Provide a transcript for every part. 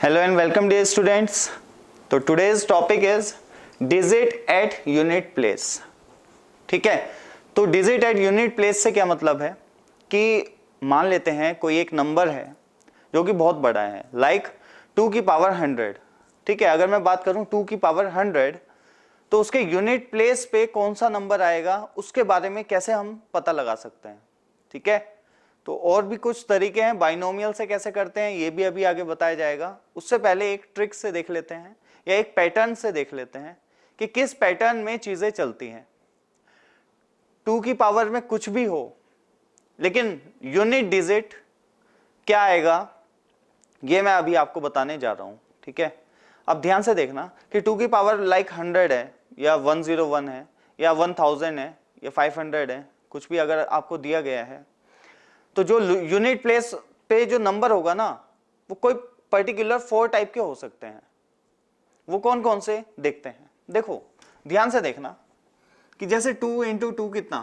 Hello and welcome dear students. तो today's topic is digit at unit place. ठीक है, तो digit at unit place से क्या मतलब है कि मान लेते हैं कोई एक नंबर है जो कि बहुत बड़ा है, लाइक 2 की पावर 100. ठीक है, अगर मैं बात करूं 2 की पावर 100 तो उसके यूनिट प्लेस पे कौन सा नंबर आएगा उसके बारे में कैसे हम पता लगा सकते हैं. ठीक है, तो और भी कुछ तरीके हैं, बाइनोमियल से कैसे करते हैं ये भी अभी आगे बताया जाएगा. उससे पहले एक ट्रिक से देख लेते हैं या एक पैटर्न से देख लेते हैं कि किस पैटर्न में चीजें चलती हैं. 2 की पावर में कुछ भी हो लेकिन यूनिट डिजिट क्या आएगा ये मैं अभी आपको बताने जा रहा हूं. ठीक है, अब ध्यान से देखना कि 2 की पावर लाइक 100 है या 101 है या 1000 है या 500 है, कुछ भी अगर आपको दिया गया है तो जो यूनिट प्लेस पे जो नंबर होगा ना वो कोई पर्टिकुलर 4 टाइप के हो सकते हैं. वो कौन कौन से देखते हैं. देखो ध्यान से देखना कि जैसे 2 इंटू 2 कितना,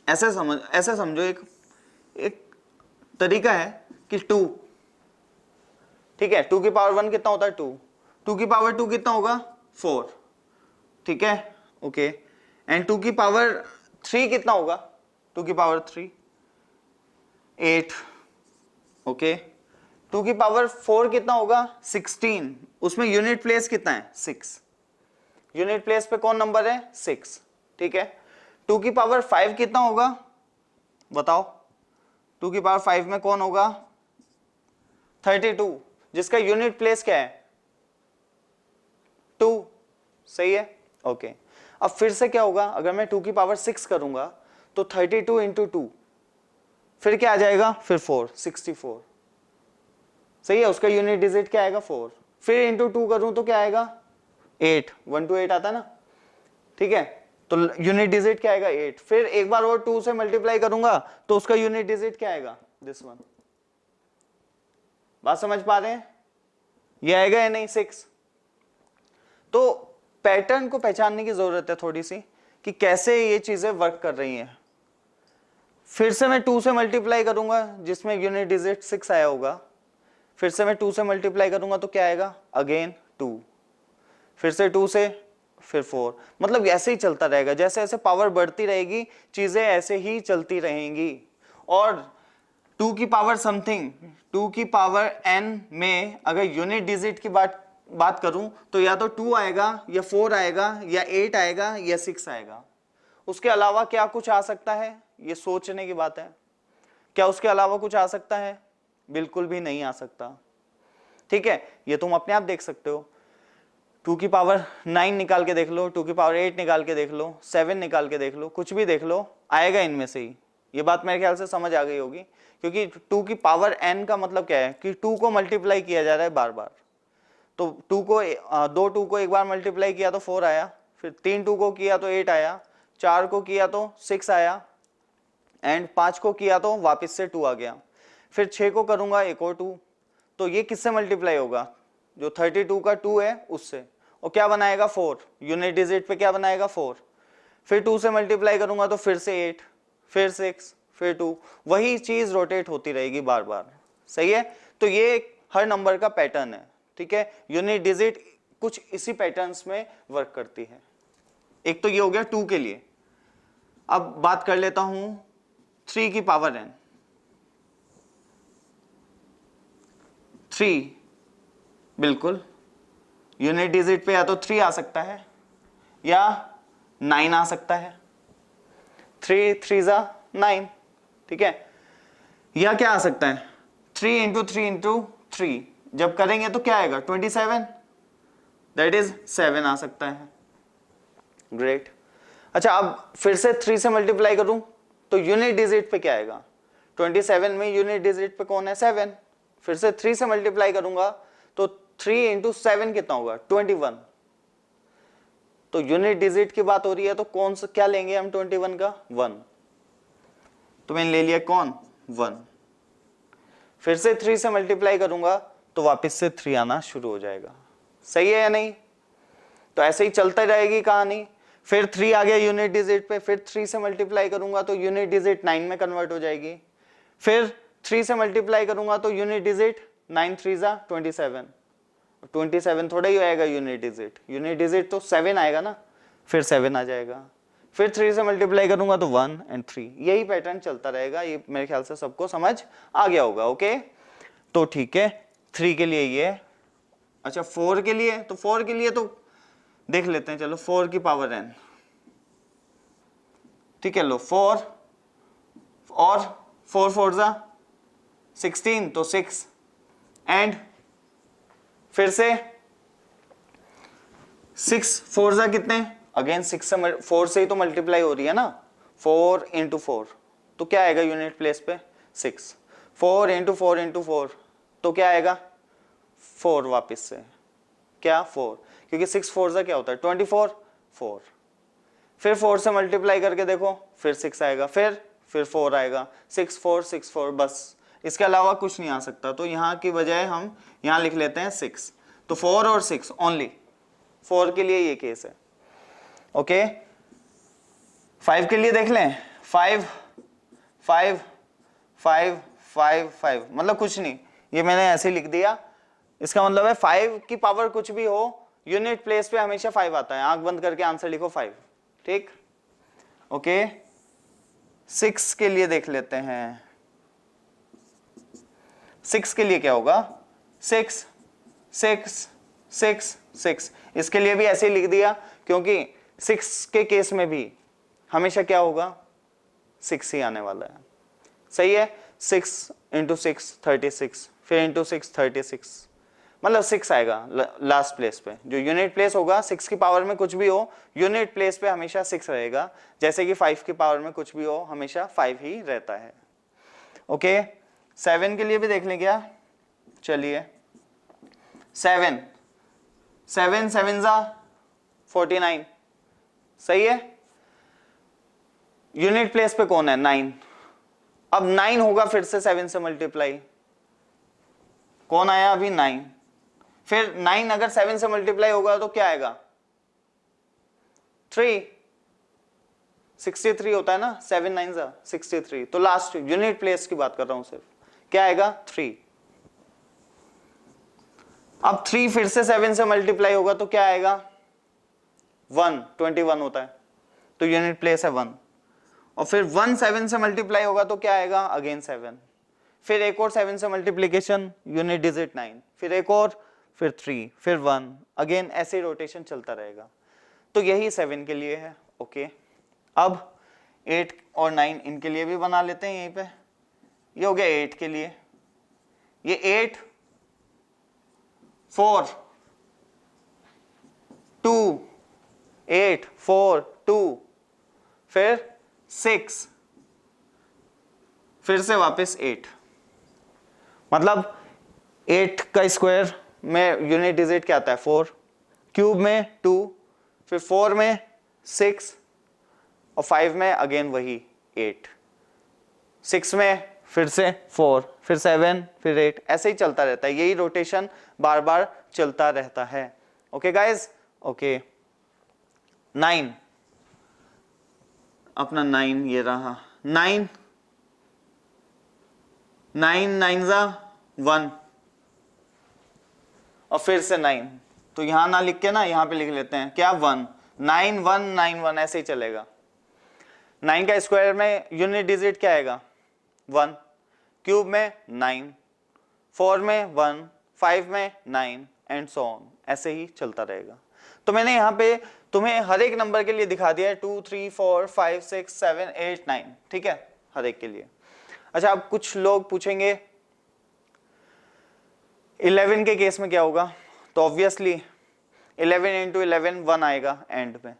ऐसे समझो एक तरीका है कि 2. ठीक है, 2 की पावर 1 कितना होता है 2, 2 की पावर 2 कितना होगा 4. ठीक है, ओके. एंड 2 की पावर 3 कितना होगा, 2 की पावर 3 8. ओके, 2 की पावर 4 कितना होगा 16. उसमें यूनिट प्लेस कितना है 6. यूनिट प्लेस पे कौन नंबर है 6. ठीक है, 2 की पावर 5 कितना होगा बताओ. 2 की पावर 5 में कौन होगा 32, जिसका यूनिट प्लेस क्या है 2. सही है, ओके. अब फिर से क्या होगा, अगर मैं 2 की पावर 6 करूंगा तो 32 इंटू 2 फिर क्या आ जाएगा, फिर 4 64. सही है, उसका यूनिट डिजिट क्या आएगा 4. फिर इंटू 2 करूं तो क्या आएगा 8. 1 to 8 आता ना. ठीक है, तो यूनिट डिजिट क्या आएगा 8. फिर एक बार और 2 से मल्टीप्लाई करूंगा तो उसका यूनिट डिजिट क्या आएगा दिस वन. बात समझ पा रहे हैं, ये आएगा या नहीं 6. तो पैटर्न को पहचानने की जरूरत है थोड़ी सी कि कैसे ये चीजें वर्क कर रही हैं. फिर से मैं 2 से मल्टीप्लाई करूंगा जिसमें यूनिट डिजिट 6 आया होगा. फिर से मैं 2 से मल्टीप्लाई करूंगा तो क्या आएगा अगेन 2. फिर से 2 से फिर 4. मतलब ऐसे ही चलता रहेगा, जैसे जैसे पावर बढ़ती रहेगी चीजें ऐसे ही चलती रहेंगी. और 2 की पावर समथिंग, 2 की पावर n में अगर यूनिट डिजिट की बात करूं तो या तो 2 आएगा या 4 आएगा या 8 आएगा या 6 आएगा. उसके अलावा क्या कुछ आ सकता है, ये सोचने की बात है. क्या उसके अलावा कुछ आ सकता है, बिल्कुल भी नहीं आ सकता. ठीक है, ये तुम अपने आप देख सकते हो. 2 की पावर 9 निकाल के देख लो, 2 की पावर 8 निकाल के देख लो, 7 निकाल के देख लो, कुछ भी देख लो आएगा इनमें से ही. ये बात मेरे ख्याल से समझ आ गई होगी, क्योंकि 2 की पावर n का मतलब क्या है कि 2 को मल्टीप्लाई किया जा रहा है बार बार. तो 2 को एक बार मल्टीप्लाई किया तो 4 आया, फिर 3 2 को किया तो 8 आया, 4 को किया तो 6 आया, एंड 5 को किया तो वापस से 2 आ गया. फिर 6 को करूंगा एक और 2, तो ये किससे मल्टीप्लाई होगा, जो 32 का 2 है उससे, और क्या बनाएगा 4. यूनिट डिजिट पे क्या बनाएगा 4. फिर 2 से मल्टीप्लाई करूंगा तो फिर से 8, फिर 6, फिर 2. वही चीज रोटेट होती रहेगी बार बार. सही है, तो ये हर नंबर का पैटर्न है. ठीक है, यूनिट डिजिट कुछ इसी पैटर्न्स में वर्क करती है. एक तो ये हो गया 2 के लिए. अब बात कर लेता हूं 3 की पावर n. 3 बिल्कुल यूनिट डिजिट पे या तो 3 आ सकता है या 9 आ सकता है. 3 3 9. ठीक है, या क्या आ सकता है 3 इंटू 3 इंटू 3. जब करेंगे तो क्या आएगा 27, दैट इज 7 आ सकता है. ग्रेट. अच्छा, अब फिर से 3 से मल्टीप्लाई करूं तो यूनिट डिजिट पे क्या आएगा, 27 में यूनिट डिजिट पे कौन है 7. फिर से 3 से मल्टीप्लाई करूंगा तो 3 इंटू 7 कितना होगा 21. तो यूनिट डिजिट की बात हो रही है तो कौन सा क्या लेंगे हम 21 का 1. तो मैंने ले लिया कौन 1. फिर से 3 से मल्टीप्लाई करूंगा तो वापस से 3 आना शुरू हो जाएगा. सही है या नहीं. तो ऐसे ही चलता रहेगी कहानी. फिर 3 आ गया यूनिट डिजिट पे, फिर 3 से मल्टीप्लाई करूंगा तो यूनिट डिजिट 9 में कन्वर्ट हो जाएगी. फिर 3 से मल्टीप्लाई करूंगा तो यूनिट डिजिट 9 3 जा 27, 27 थोड़ा ही आएगा यूनिट डिजिट तो 7 आएगा ना, फिर 7 आ जाएगा, फिर 3 से मल्टीप्लाई करूंगा तो 1 एंड 3, यही पैटर्न चलता रहेगा। ये मेरे ख्याल से सबको समझ आ गया होगा। ओके, तो ठीक है, 3 के लिए ये। अच्छा 4 के लिए, तो 4 के लिए तो देख लेते हैं, चलो 4 की पावर n, ठीक है, लो 4 और 4 4 जा 16 तो 6 एंड फिर से 6 4 जा कितने, अगेन 6 से 4 से ही तो मल्टीप्लाई हो रही है ना, 4 इंटू 4 तो क्या आएगा यूनिट प्लेस पे 6, 4 इंटू 4 इंटू 4 तो क्या आएगा 4, वापस से क्या 4, क्योंकि 6 4 जा क्या होता है 24, 4, फिर 4 से मल्टीप्लाई करके देखो फिर 6 आएगा, फिर 4 आएगा, 6 4 6 4, बस इसके अलावा कुछ नहीं आ सकता। तो यहाँ की बजाय हम यहाँ लिख लेते हैं 6, तो 4 और 6 ओनली, 4 के लिए ये केस है। ओके 5 के लिए देख लें, 5 5 5 5 5 मतलब कुछ नहीं, ये मैंने ऐसे ही लिख दिया, इसका मतलब है 5 की पावर कुछ भी हो यूनिट प्लेस पे हमेशा 5 आता है, आंख बंद करके आंसर लिखो 5, ठीक। ओके 6 के लिए देख लेते हैं, 6 के लिए क्या होगा 6 6 6 6, इसके लिए भी ऐसे ही लिख दिया, क्योंकि 6 के केस में भी हमेशा क्या होगा 6 ही आने वाला है, सही है। 6 इंटू 6 36, फिर इंटू 6 36, मतलब 6 आएगा लास्ट प्लेस पे, जो यूनिट प्लेस होगा 6 की पावर में कुछ भी हो यूनिट प्लेस पे हमेशा 6 रहेगा, जैसे कि 5 की पावर में कुछ भी हो हमेशा 5 ही रहता है। ओके 7 के लिए भी देख लें क्या, चलिए 7 7 7 जा 49, सही है, यूनिट प्लेस पे कौन है 9, अब 9 होगा फिर से 7 से मल्टीप्लाई, कौन आया अभी 9, फिर 9 अगर 7 से मल्टीप्लाई होगा तो क्या आएगा 3, 63 होता है ना, 7 9 जा 63, तो लास्ट यूनिट प्लेस की बात कर रहा हूं सिर्फ, क्या आएगा 3, अब 3 फिर से 7 से मल्टीप्लाई होगा तो क्या आएगा 1, 21 होता है तो यूनिट प्लेस है 1, और फिर 1 7 से मल्टीप्लाई होगा तो क्या आएगा अगेन 7, फिर एक और 7 से मल्टीप्लीकेशन यूनिट डिजिट 9, फिर एक और, फिर 3, फिर 1, अगेन ऐसे रोटेशन चलता रहेगा। तो यही 7 के लिए है। ओके अब 8 और 9 इनके लिए भी बना लेते हैं यहीं पे, ये हो गया 8 के लिए, ये 8 4 2 8 4 2, फिर 6, फिर से वापस 8, मतलब 8 का स्क्वायर में यूनिट डिजिट क्या आता है 4, क्यूब में 2, फिर 4 में 6 और 5 में अगेन वही 8, 6 में फिर से 4, फिर 7, फिर 8, ऐसे ही चलता रहता है, यही रोटेशन बार बार चलता रहता है। ओके गाइज, ओके 9, अपना 9 ये रहा, 9 9 9 जा 1 और फिर से 9, तो यहां ना लिख के ना यहां पे लिख लेते हैं क्या 1 9 1 9 1, ऐसे ही चलेगा। 9 का स्क्वायर में यूनिट डिजिट क्या आएगा 1, क्यूब में 9, 4 में 1, 5 में 9 एंड सो ऑन, ऐसे ही चलता रहेगा। तो मैंने यहाँ पे तुम्हें हर एक नंबर के लिए दिखा दिया है 2 3 4 5 6 7 8 9, ठीक है, हर एक के लिए। अच्छा अब कुछ लोग पूछेंगे 11 के केस में क्या होगा, तो ऑब्वियसली 11 इंटू 11 1 आएगा एंड में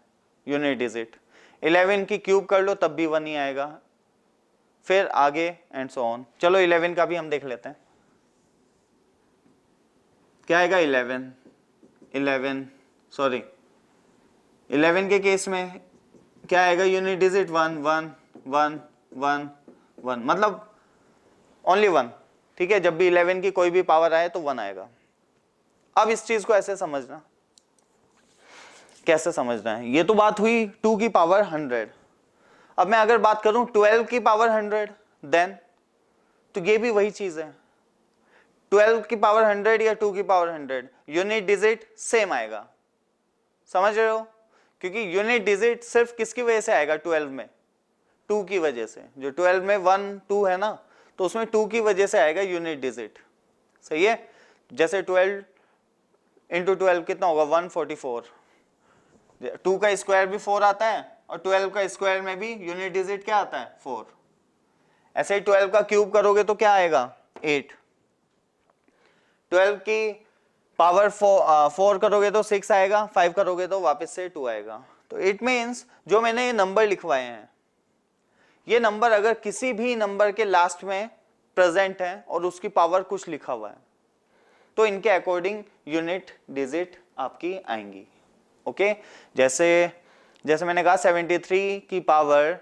यूनिट डिजिट, 11 की क्यूब कर लो तब भी 1 ही आएगा, फिर आगे एंड सो ऑन। चलो 11 का भी हम देख लेते हैं क्या आएगा 11 के केस में क्या आएगा यूनिट डिजिट 1 1 1 1 1, मतलब ओनली 1, ठीक है, जब भी 11 की कोई भी पावर आए तो 1 आएगा। अब इस चीज को ऐसे समझना, कैसे समझना है, ये तो बात हुई 2 की पावर 100, अब मैं अगर बात करूं 12 की पावर 100 देन, तो ये भी वही चीज है, 12 की पावर 100 या 2 की पावर 100, यूनिट डिजिट सेम आएगा, समझ रहे हो? क्योंकि यूनिट डिजिट सिर्फ किसकी वजह से आएगा 12 में, 2 की वजह से। जो 12 में 1 2 है ना, तो उसमें 2 की वजह से आएगा यूनिट डिजिट, सही है? जैसे 12 इंटू 12 कितना होगा 144, 2 का स्क्वायर भी 4 आता है और 12 का स्क्वायर में भी यूनिट डिजिट क्या आता है 4। ऐसे ही 12 का क्यूब करोगे तो क्या आएगा 8, 12 की पावर 4 करोगे तो 6 आएगा, 5 करोगे तो वापस से 2 आएगा। तो इट मीन्स जो मैंने ये नंबर लिखवाए हैं, ये नंबर अगर किसी भी नंबर के लास्ट में प्रेजेंट है और उसकी पावर कुछ लिखा हुआ है, तो इनके अकॉर्डिंग यूनिट डिजिट आपकी आएंगी। ओके, जैसे मैंने कहा 73 की पावर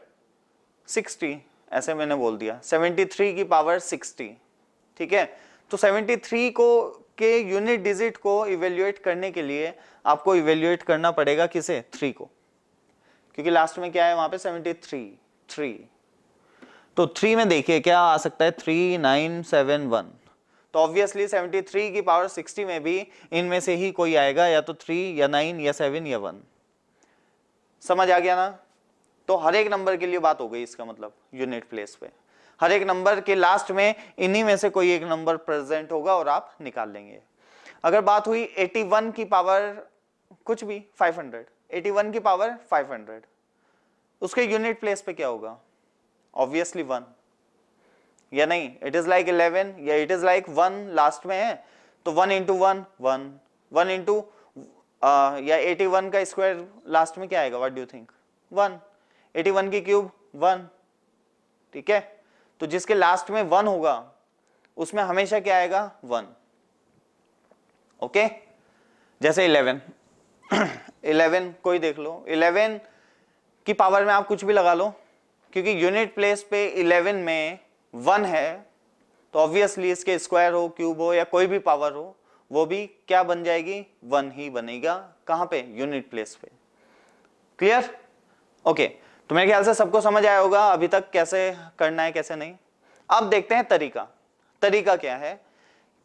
60, ऐसे मैंने बोल दिया 73 की पावर 60, ठीक है? तो 73 को के यूनिट डिजिट को इवेल्युएट करने के लिए आपको इवेल्युएट करना पड़ेगा किसे, 3 को, क्योंकि लास्ट में क्या है वहां पे 73। तो 3 में देखिए क्या आ सकता है 3971, तो ऑब्वियसली 73 की पावर 60 में भी इनमें से ही कोई आएगा, या तो 3 या 9 या 7 या 1। समझ आ गया ना? तो हर एक नंबर के लिए बात हो गई, इसका मतलब यूनिट प्लेस पे हर एक नंबर के लास्ट में इन्हीं में से कोई एक नंबर प्रेजेंट होगा और आप निकाल लेंगे। अगर बात हुई 81 की पावर कुछ भी 500, 81 की पावर 500, उसके यूनिट प्लेस पे क्या होगा? ऑब्वियसली 1, या नहीं? इट इज लाइक 11 या इट इज लाइक 1 लास्ट में है, तो 1 इंटू 1 1 इंटू या 81 का स्क्वायर लास्ट में क्या आएगा, व्हाट डू यू थिंक? 1। 81 की क्यूब 1, ठीक है? तो जिसके लास्ट में 1 होगा उसमें हमेशा क्या आएगा 1। ओके, जैसे 11 कोई देख लो, 11 की पावर में आप कुछ भी लगा लो, क्योंकि यूनिट प्लेस पे 11 में 1 है, तो ऑब्वियसली इसके स्क्वायर हो, क्यूब हो या कोई भी पावर हो, वो भी क्या बन जाएगी 1 ही बनेगा। कहां पे? यूनिट प्लेस पे। क्लियर? ओके, तो मेरे ख्याल से सबको समझ आया होगा अभी तक कैसे करना है कैसे नहीं। अब देखते हैं तरीका क्या है,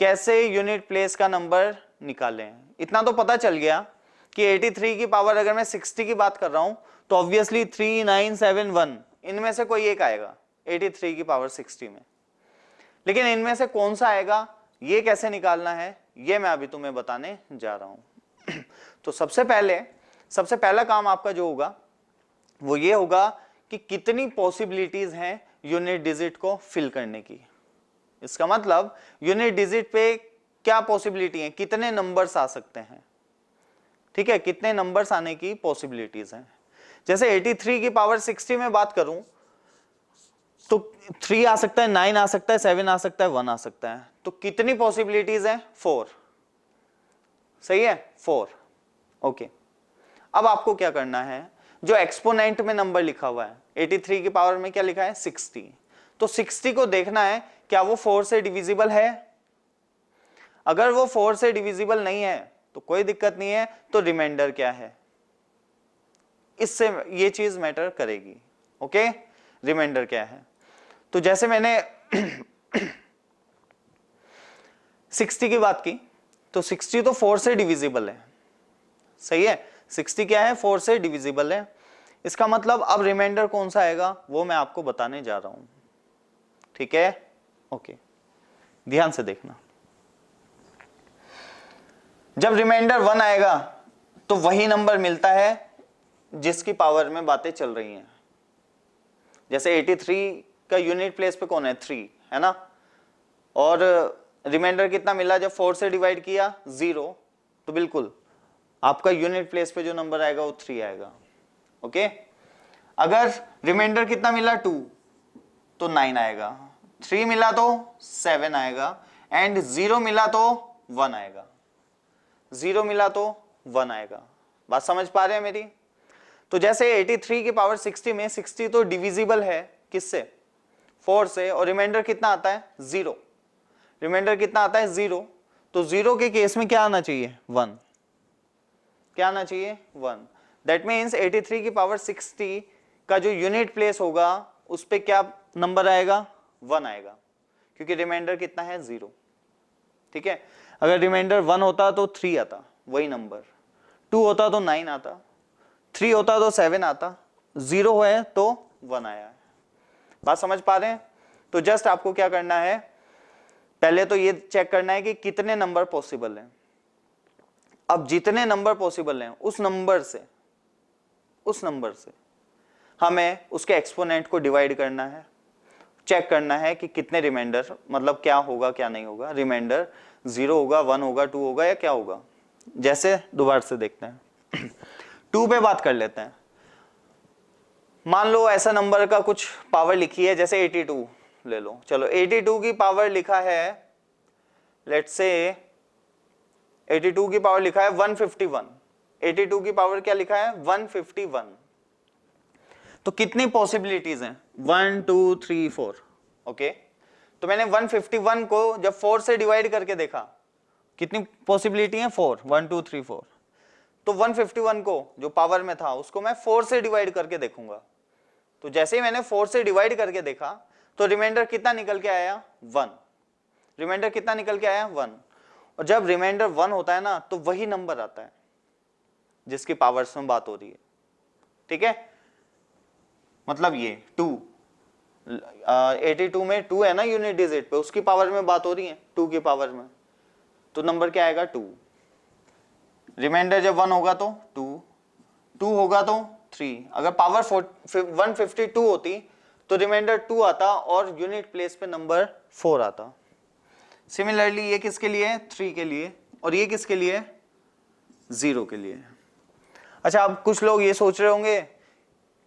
कैसे यूनिट प्लेस का नंबर निकालें। इतना तो पता चल गया कि 83 की पावर अगर मैं 60 की बात कर रहा हूं तो ऑब्वियसली 3971 इनमें से कोई एक आएगा 83 की पावर 60 में, लेकिन इनमें से कौन सा आएगा ये कैसे निकालना है ये मैं अभी तुम्हें बताने जा रहा हूं। तो सबसे पहला काम आपका जो होगा वो ये होगा कि कितनी पॉसिबिलिटीज हैं यूनिट डिजिट को फिल करने की। इसका मतलब यूनिट डिजिट पे क्या पॉसिबिलिटी है, कितने नंबर्स आ सकते हैं, ठीक है? कितने नंबर्स आने की पॉसिबिलिटीज हैं। जैसे 83 की पावर 60 में बात करूं तो 3 आ सकता है, 9 आ सकता है, 7 आ सकता है, 1 आ सकता है। तो कितनी पॉसिबिलिटीज है? 4। सही है, 4। ओके, अब आपको क्या करना है, जो एक्सपोनेंट में नंबर लिखा हुआ है 83 की पावर में क्या लिखा है 60, तो 60 को देखना है क्या वो 4 से डिविजिबल है। अगर वो 4 से डिविजिबल नहीं है तो कोई दिक्कत नहीं है, तो रिमाइंडर क्या है, इससे ये चीज मैटर करेगी। ओके, रिमाइंडर क्या है? तो जैसे मैंने 60 की बात की तो 60 तो 4 से डिविजिबल है, सही है? 60 क्या है, 4 से डिविजिबल है। इसका मतलब अब रिमाइंडर कौन सा आएगा वो मैं आपको बताने जा रहा हूं, ठीक है? ओके, ध्यान से देखना। जब रिमाइंडर 1 आएगा तो वही नंबर मिलता है जिसकी पावर में बातें चल रही हैं। जैसे 83 का यूनिट प्लेस पे कौन है 3 है ना, और रिमाइंडर कितना मिला जब 4 से डिवाइड किया 0, तो बिल्कुल आपका यूनिट प्लेस पे जो नंबर आएगा वो 3 आएगा। ओके, अगर रिमाइंडर कितना मिला 2 तो 9 आएगा, 3 मिला तो 7 आएगा, एंड 0 मिला तो 1 आएगा, 0 मिला तो 1 आएगा। बात समझ पा रहे हैं मेरी? तो जैसे 83 की पावर 60 में 60 तो डिविजिबल है किससे, 4 से, और रिमाइंडर कितना आता है 0, रिमाइंडर कितना आता है 0, तो 0 के केस में क्या आना चाहिए 1, क्या आना चाहिए 1। दैट मीन्स 83 की पावर 60 का जो यूनिट प्लेस होगा उस पे क्या नंबर आएगा 1 आएगा, क्योंकि रिमाइंडर कितना है 0। ठीक है, अगर रिमाइंडर 1 होता तो 3 आता, वही नंबर, 2 होता तो 9 आता, 3 होता तो 7 आता, 0 है तो 1 आया है। बात समझ पा रहे हैं? तो जस्ट आपको क्या करना है, पहले तो ये चेक करना है कि कितने नंबर पॉसिबल हैं। अब जितने नंबर पॉसिबल हैं उस नंबर से हमें उसके एक्सपोनेंट को डिवाइड करना है, चेक करना है कि कितने रिमाइंडर, मतलब क्या होगा क्या नहीं होगा, रिमाइंडर 0 होगा, 1 होगा, 2 होगा या क्या होगा। जैसे दोबारा से देखते हैं 2 पे बात कर लेते हैं। मान लो ऐसा नंबर का कुछ पावर लिखी है, जैसे 82 ले लो, चलो 82 की पावर लिखा है, लेट्स से 82 की पावर लिखा है 151, 82 की पावर क्या लिखा है 151। तो कितनी पॉसिबिलिटीज हैं, 1 2 3 4, ओके। तो मैंने 151 को जब 4 से डिवाइड करके देखा, कितनी पॉसिबिलिटी है 4, 1 2 3 4। तो 151 को जो पावर में था उसको मैं 4 से डिवाइड करके देखूंगा। तो जैसे ही मैंने 4 से डिवाइड करके देखा तो रिमाइंडर कितना निकल के आया 1, रिमाइंडर कितना निकल के आया 1। और जब रिमाइंडर 1 होता है ना तो वही नंबर आता है जिसकी पावर्स में बात हो रही है, ठीक है। मतलब ये 2, 82 में 2 है ना यूनिट डिजिट पे, उसकी पावर में बात हो रही है 2 की पावर में, तो नंबर क्या आएगा 2। रिमाइंडर जब 1 होगा तो 2, 2 होगा तो 3। अगर पावर 152 होती तो रिमाइंडर 2 आता और यूनिट प्लेस पे नंबर 4 आता। सिमिलरली ये किसके लिए है 3 के लिए, और ये किसके लिए 0 के लिए। अच्छा, अब कुछ लोग ये सोच रहे होंगे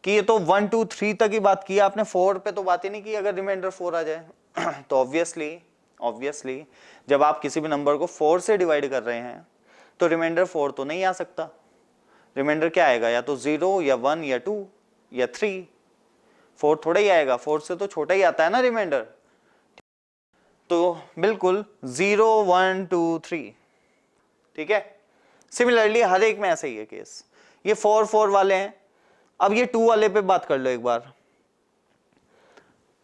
कि ये तो 1 2 3 तक ही बात की आपने, 4 पे तो बात ही नहीं की अगर रिमाइंडर 4 आ जाए तो ऑब्वियसली जब आप किसी भी नंबर को 4 से डिवाइड कर रहे हैं तो रिमाइंडर 4 तो नहीं आ सकता। रिमाइंडर क्या आएगा, या तो 0 या 1 या 2 या 3, 4 थोड़ा ही आएगा, 4 से तो छोटा ही आता है ना रिमाइंडर। तो बिल्कुल 0 1 2 3, ठीक है। सिमिलरली हर एक में ऐसा ही है केस। ये 4 4 वाले हैं। अब ये 2 वाले पे बात कर लो एक बार।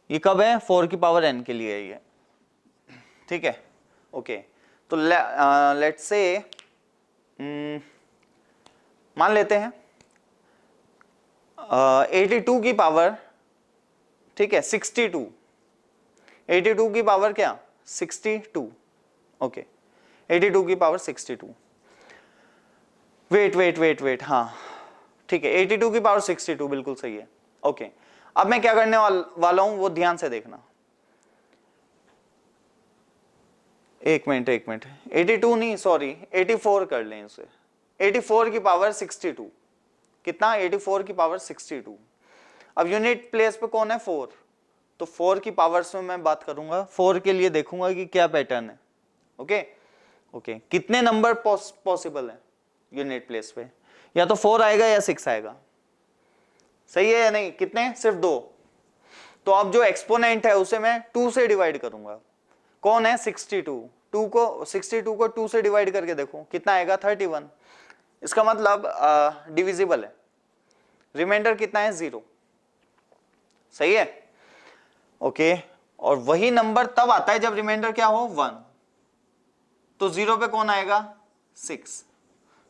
ये कब है 4 की पावर n के लिए है ये, ठीक है, ओके। तो लेट्स से मान लेते हैं 82 की पावर, ठीक है 62, 82 की पावर क्या 62, ओके 82 की पावर 62। वेट, हाँ ठीक है 82 की पावर 62 बिल्कुल सही है, ओके। अब मैं क्या करने वाला हूं वो ध्यान से देखना। एक मिनट 82 नहीं, सॉरी 84 कर लें इसे। 84 की पावर 62, कितना 84 की पावर 62। अब यूनिट प्लेस पे कौन है 4, तो 4 की पावर्स में मैं बात करूंगा, 4 के लिए देखूंगा कि क्या पैटर्न है, ओके। कितने नंबर पॉसिबल है यूनिट प्लेस पे, या तो 4 आएगा या 6 आएगा, सही है या नहीं, कितने सिर्फ 2। तो अब जो एक्सपोनेंट है उसे मैं 2 से डिवाइड करूंगा, कौन है 62, 62 को 2 से डिवाइड करके देखो कितना आएगा 31। इसका मतलब डिविजिबल है। रिमाइंडर कितना है 0, सही है, ओके। और वही नंबर तब आता है जब रिमाइंडर क्या हो 1, तो 0 पे कौन आएगा 6,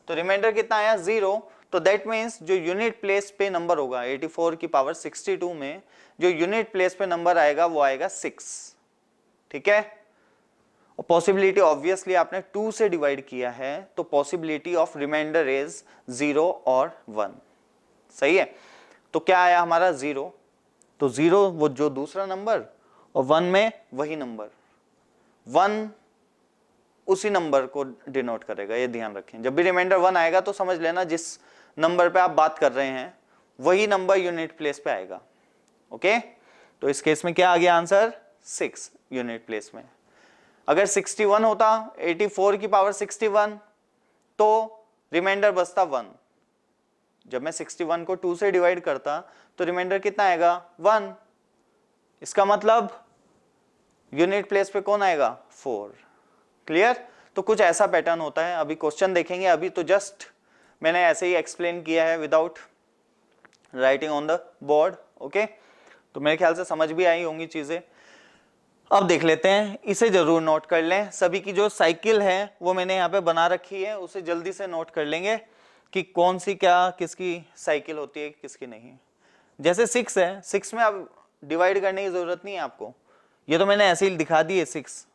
तो रिमाइंडर कितना आया 0। तो दैट मीन्स जो यूनिट प्लेस पे नंबर होगा 84 की पावर 62 में जो यूनिट प्लेस पे नंबर आएगा वो आएगा 6, ठीक है। और पॉसिबिलिटी ऑब्वियसली आपने 2 से डिवाइड किया है तो पॉसिबिलिटी ऑफ रिमाइंडर इज 0 और 1, सही है। तो क्या आया हमारा 0, तो 0 वो जो दूसरा नंबर और 1 में वही नंबर, 1 उसी नंबर को डिनोट करेगा, ये ध्यान रखें। जब भी रिमाइंडर 1 आएगा तो समझ लेना जिस नंबर पे आप बात कर रहे हैं वही नंबर यूनिट प्लेस पे आएगा, ओके। तो इस केस में क्या आ गया आंसर 6 यूनिट प्लेस में। अगर 61 होता 84 की पावर 61 तो रिमाइंडर बचता 1। जब मैं 61 को 2 से डिवाइड करता तो रिमाइंडर कितना आएगा 1। इसका मतलब यूनिट प्लेस पे कौन आएगा 4, क्लियर। तो कुछ ऐसा पैटर्न होता है, अभी क्वेश्चन देखेंगे। अभी तो जस्ट मैंने ऐसे ही एक्सप्लेन किया है without writing on the board, okay. तो मेरे ख्याल से समझ भी आई होंगी चीजें। अब देख लेते हैं, इसे जरूर नोट कर लें, सभी की जो साइकिल है वो मैंने यहाँ पे बना रखी है, उसे जल्दी से नोट कर लेंगे कि कौन सी क्या किसकी साइकिल होती है किसकी नहीं। जैसे 6 है, 6 में अब डिवाइड करने की जरूरत नहीं है आपको, ये तो मैंने ऐसे ही दिखा दी है, 6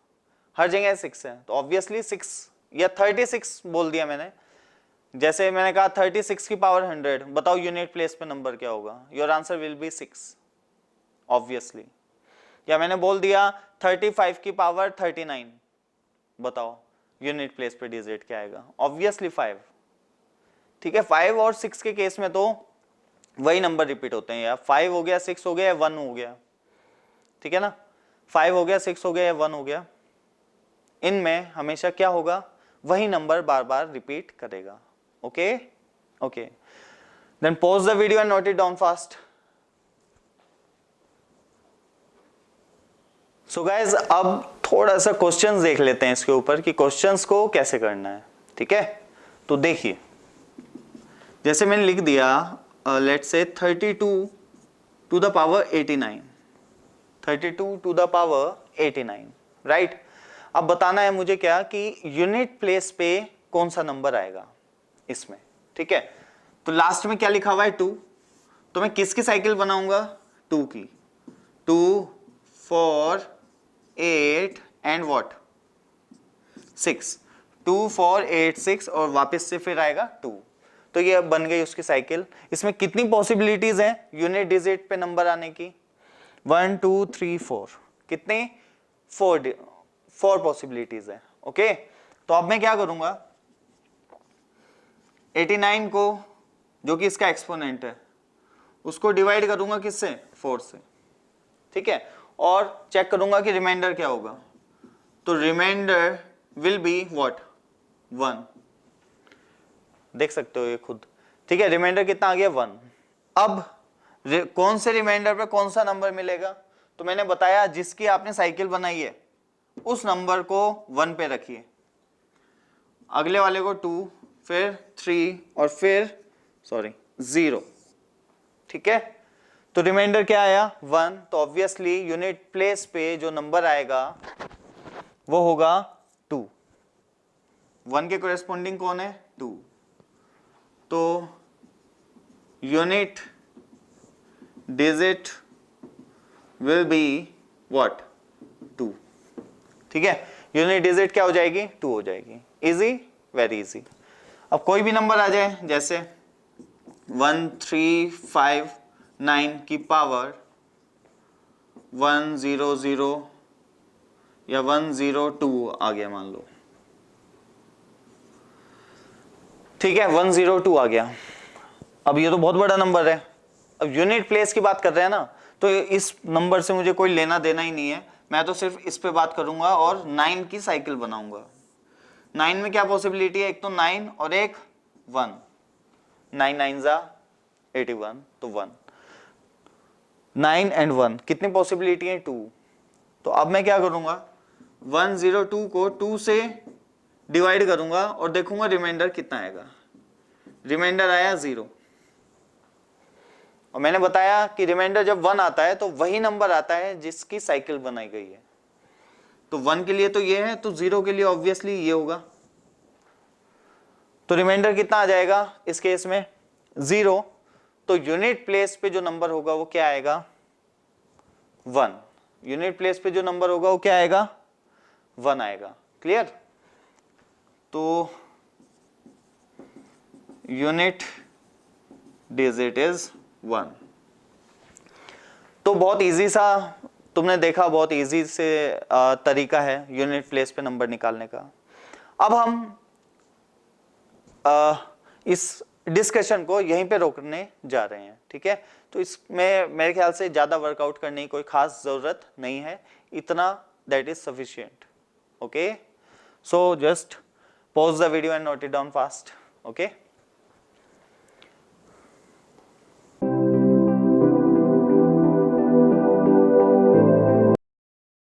हर जगह 6 है, तो ऑब्वियसली 6 या 36 बोल दिया मैंने। जैसे मैंने कहा 36 की पावर 100, बताओ यूनिट प्लेस पे नंबर क्या होगा, your answer will be 6 obviously. या मैंने बोल दिया 35 की पावर 39, बताओ यूनिट प्लेस पे डिजिट क्या आएगा, ऑब्वियसली 5। ठीक है, 5 और 6 के केस में तो वही नंबर रिपीट होते हैं, या 5 हो गया, 6 हो गया, या 1 हो गया, ठीक है ना, 5 हो गया, 6 हो गया, या 1 हो गया, इनमें हमेशा क्या होगा, वही नंबर बार बार रिपीट करेगा। Okay okay, then pause the video and note it down fast. So guys अब थोड़ा सा क्वेश्चंस देख लेते हैं इसके ऊपर कि क्वेश्चंस को कैसे करना है। ठीक है, तो देखिए जैसे मैंने लिख दिया let's say 32 to the power 89, 32 to the power 89, right. अब बताना है मुझे क्या कि यूनिट प्लेस पे कौन सा नंबर आएगा इसमें। ठीक है, तो लास्ट में क्या लिखा हुआ है 2, तो मैं किसकी साइकिल बनाऊंगा, 2 की, 2 4 8 एंड व्हाट 6, 2 4 8 6 और वापस से फिर आएगा 2, तो ये अब बन गई उसकी साइकिल। इसमें कितनी पॉसिबिलिटीज हैं यूनिट डिजिट पे नंबर आने की, 1 2 3 4, कितने 4 पॉसिबिलिटीज है। ओके, तो अब मैं क्या करूंगा, 89 को जो कि इसका एक्सपोनेंट है उसको डिवाइड करूंगा किससे, 4 से। ठीक है, और चेक करूंगा कि रिमाइंडर क्या होगा, तो रिमाइंडर विल बी व्हाट 1, देख सकते हो ये खुद। ठीक है, रिमाइंडर कितना आ गया 1। अब कौन से रिमाइंडर पे कौन सा नंबर मिलेगा, तो मैंने बताया जिसकी आपने साइकिल बनाई है उस नंबर को 1 पे रखिए, अगले वाले को 2, फिर 3 और फिर 0। ठीक है, तो रिमाइंडर क्या आया 1, तो ऑब्वियसली यूनिट प्लेस पे जो नंबर आएगा वो होगा 2। 1 के कोरेस्पोंडिंग कौन है 2, तो unit digit will be what 2। ठीक है, यूनिट डिजिट क्या हो जाएगी 2 हो जाएगी। Easy, very easy. अब कोई भी नंबर आ जाए, जैसे 1359 की पावर 100 या 102 आ गया मान लो। ठीक है, 102 आ गया। अब ये तो बहुत बड़ा नंबर है, अब यूनिट प्लेस की बात कर रहे हैं ना, तो इस नंबर से मुझे कोई लेना देना ही नहीं है, मैं तो सिर्फ इस पे बात करूंगा और 9 की साइकिल बनाऊंगा। 9 में क्या पॉसिबिलिटी है, एक तो 9 और एक 1, 9 9 जा 81, तो 1, 9 एंड 1 कितनी पॉसिबिलिटी है 2। तो अब मैं क्या करूंगा, 102 को 2 से डिवाइड करूंगा और देखूंगा रिमाइंडर कितना आएगा। रिमाइंडर आया 0, और मैंने बताया कि रिमाइंडर जब 1 आता है तो वही नंबर आता है जिसकी साइकिल बनाई गई है, तो 1 के लिए तो ये है, तो 0 के लिए ऑब्वियसली ये होगा। तो रिमाइंडर कितना आ जाएगा इस केस में 0, तो यूनिट प्लेस पे जो नंबर होगा वो क्या आएगा 1, यूनिट प्लेस पे जो नंबर होगा वो क्या आएगा 1 आएगा। क्लियर, तो यूनिट डिजिट इज 1। तो बहुत इजी सा तुमने देखा, बहुत इजी से तरीका है यूनिट प्लेस पे नंबर निकालने का। अब हम इस डिस्कशन को यहीं पे रोकने जा रहे हैं। ठीक है, तो इसमें मेरे ख्याल से ज्यादा वर्कआउट करने की कोई खास जरूरत नहीं है, इतना that is sufficient. Okay, so just pause the video and note it down fast. Okay.